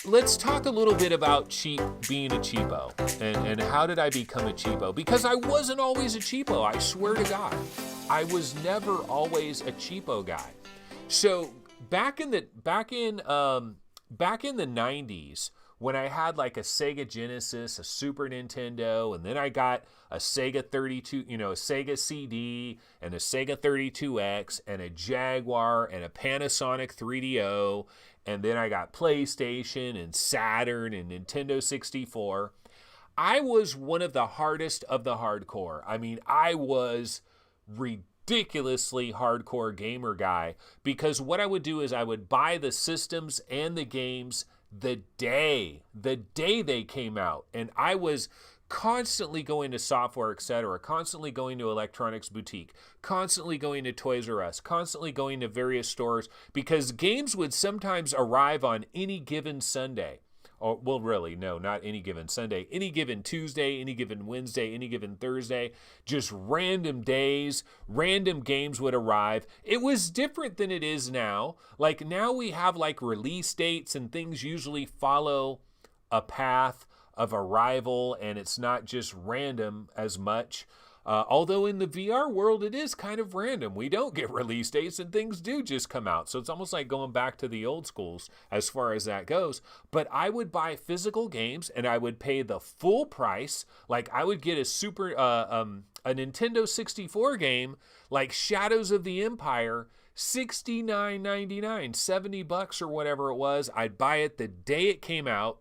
let's talk a little bit about being a cheapo, and how did I become a cheapo? Because I wasn't always a cheapo. I swear to God, I was never always a cheapo guy. So back in the 90s, when I had like a Sega Genesis, a Super Nintendo, and then I got a Sega 32, a Sega CD and a Sega 32X and a Jaguar and a Panasonic 3DO, and then I got PlayStation and Saturn and Nintendo 64. I was one of the hardest of the hardcore. I mean, I was ridiculously hardcore gamer guy, because what I would do is I would buy the systems and the games the day they came out, and I was constantly going to Software Etc., constantly going to Electronics Boutique, constantly going to Toys R Us, constantly going to various stores, because games would sometimes arrive on any given Sunday. Oh, well, really, no, not any given Sunday. Any given Tuesday, any given Wednesday, any given Thursday, just random days, random games would arrive. It was different than it is now. Like now we have like release dates and things usually follow a path of arrival, and it's not just random as much. Although in the VR world, it is kind of random. We don't get release dates and things do just come out. So it's almost like going back to the old schools as far as that goes. But I would buy physical games and I would pay the full price. Like I would get a Nintendo 64 game like Shadows of the Empire, $69.99, $70 or whatever it was. I'd buy it the day it came out.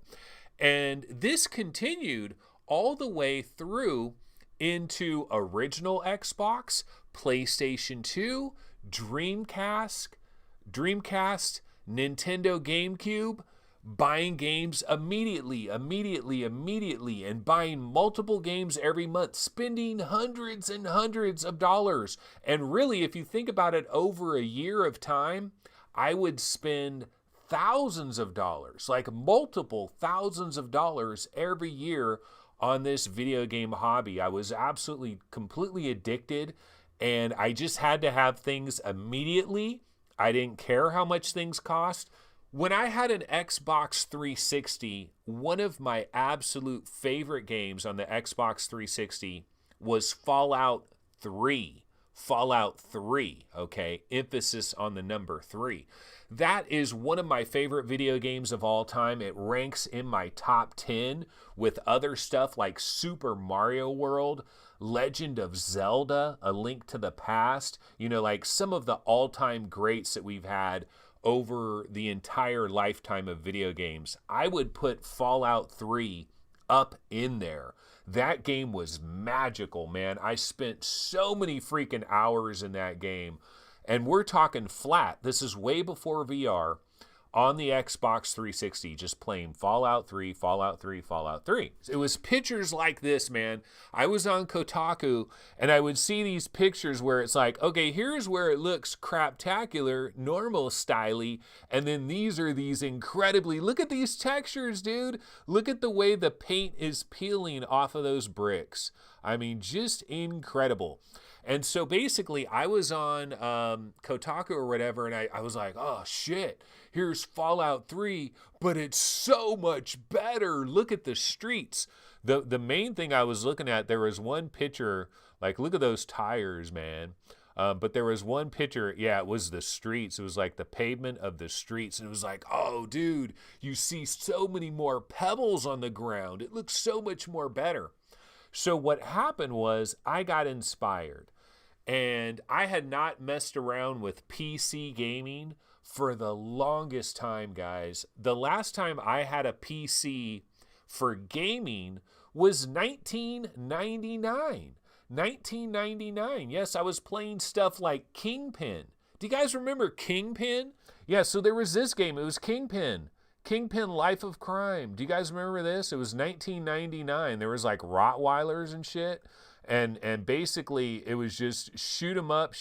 And this continued all the way through into original Xbox, PlayStation 2, Dreamcast, Nintendo GameCube, buying games immediately, and buying multiple games every month, spending hundreds and hundreds of dollars. And really, if you think about it, over a year of time, I would spend thousands of dollars, like multiple thousands of dollars every year on this video game hobby. I was absolutely, completely addicted, and I just had to have things immediately. I didn't care how much things cost. When I had an Xbox 360, one of my absolute favorite games on the Xbox 360 was Fallout 3. Fallout 3, okay? Emphasis on the number 3. That is one of my favorite video games of all time. It ranks in my top 10 with other stuff like Super Mario World, Legend of Zelda, A Link to the Past, like some of the all-time greats that we've had over the entire lifetime of video games. I would put Fallout 3 up in there. That game was magical, man. I spent so many freaking hours in that game. And we're talking flat. This is way before VR, on the Xbox 360, just playing Fallout 3, Fallout 3, Fallout 3. It was pictures like this, man. I was on Kotaku, and I would see these pictures where it's like, okay, here's where it looks craptacular, normal styly, and then these are these incredibly, look at these textures, dude. Look at the way the paint is peeling off of those bricks. I mean, just incredible. And so basically, I was on Kotaku or whatever, and I was like, oh, shit, here's Fallout 3, but it's so much better. Look at the streets. The main thing I was looking at, there was one picture, like, look at those tires, man. But there was one picture, yeah, it was the streets. It was like the pavement of the streets. And it was like, oh, dude, you see so many more pebbles on the ground. It looks so much more better. So what happened was I got inspired. And I had not messed around with PC gaming for the longest time, guys. The last time I had a PC for gaming was 1999. 1999. Yes, I was playing stuff like Kingpin. Do you guys remember Kingpin? Yeah, so there was this game. It was Kingpin. Kingpin Life of Crime. Do you guys remember this? It was 1999. There was like Rottweilers and shit. And basically, it was just shoot 'em up,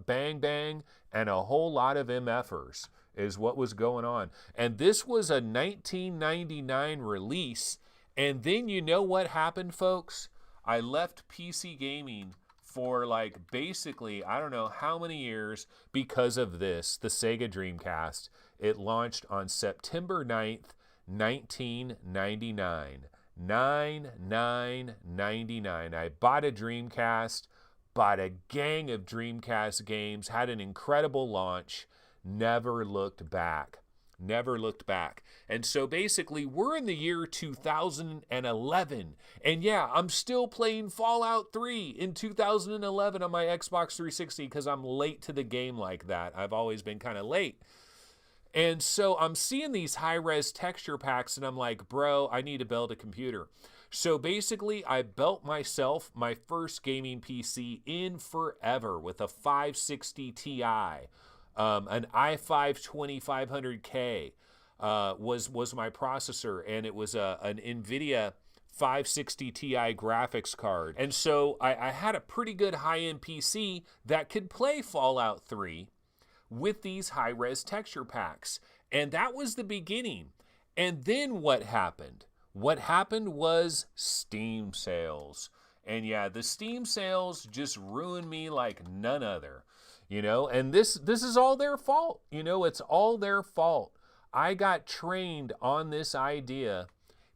bang, bang, and a whole lot of MFers is what was going on. And this was a 1999 release. And then you know what happened, folks? I left PC gaming for like basically, I don't know how many years because of this, the Sega Dreamcast. It launched on September 9th, $19.99. $9.99. I bought a Dreamcast, bought a gang of Dreamcast games, had an incredible launch, never looked back. Never looked back. And so basically, we're in the year 2011. And yeah, I'm still playing Fallout 3 in 2011 on my Xbox 360 because I'm late to the game like that. I've always been kind of late. And so I'm seeing these high-res texture packs, and I'm like, bro, I need to build a computer. So basically, I built myself my first gaming PC in forever with a 560 Ti. An i5-2500K was my processor, and it was an NVIDIA 560 Ti graphics card. And so I had a pretty good high-end PC that could play Fallout 3 with these high-res texture packs. And that was the beginning. And then what happened? What happened was Steam sales. And yeah, the Steam sales just ruined me like none other. You know, and this is all their fault. You know, it's all their fault. I got trained on this idea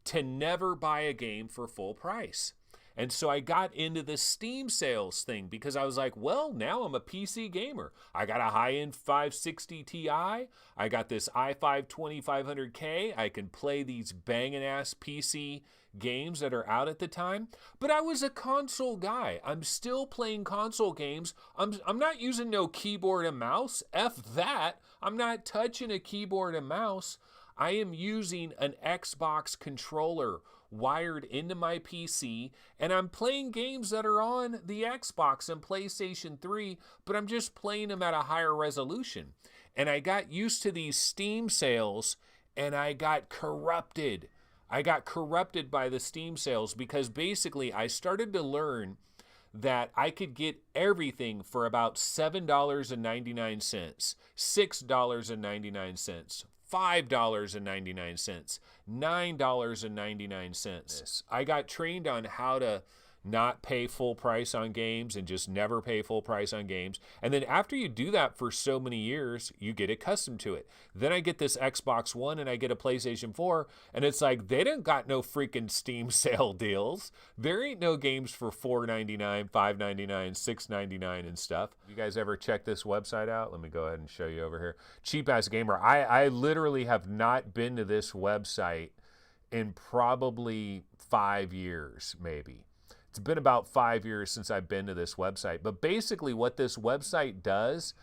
to never buy a game for full price. And so I got into the Steam sales thing because I was like, well, now I'm a PC gamer. I got a high-end 560 Ti. I got this i5-2500K. I can play these banging-ass PC games that are out at the time. But I was a console guy. I'm still playing console games. I'm not using no keyboard and mouse. F that. I'm not touching a keyboard and mouse. I am using an Xbox controller wired into my PC, and I'm playing games that are on the Xbox and PlayStation 3, but I'm just playing them at a higher resolution. And I got used to these Steam sales, and I got corrupted. I got corrupted by the Steam sales because basically I started to learn that I could get everything for about $7.99, $6.99, $5.99, $9.99. I got trained on how to not pay full price on games and just never pay full price on games. And then after you do that for so many years, you get accustomed to it. Then I get this Xbox One and I get a PlayStation 4, and it's like they didn't got no freaking Steam sale deals. There ain't no games for $4.99, $5.99, $6.99 and stuff. You guys ever check this website out? Let me go ahead and show you over here. Cheap Ass Gamer. I literally have not been to this website in probably 5 years, maybe. It's been about 5 years since I've been to this website. But basically what this website does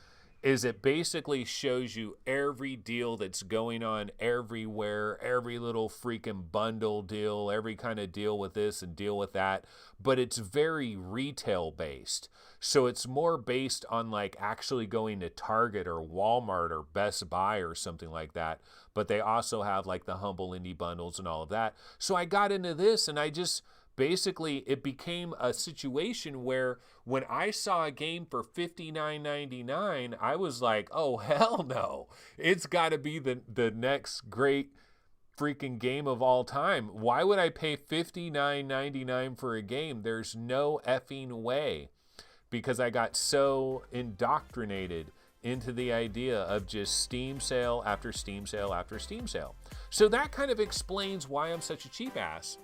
is it basically shows you every deal that's going on everywhere, every little freaking bundle deal, every kind of deal with this and deal with that. But it's very retail based. So it's more based on like actually going to Target or Walmart or Best Buy or something like that. But they also have like the humble indie bundles and all of that. So I got into this and I just... Basically, it became a situation where when I saw a game for $59.99, I was like, oh, hell no. It's got to be the next great freaking game of all time. Why would I pay $59.99 for a game? There's no effing way. Because I got so indoctrinated into the idea of just Steam sale after Steam sale after Steam sale. So that kind of explains why I'm such a cheap ass.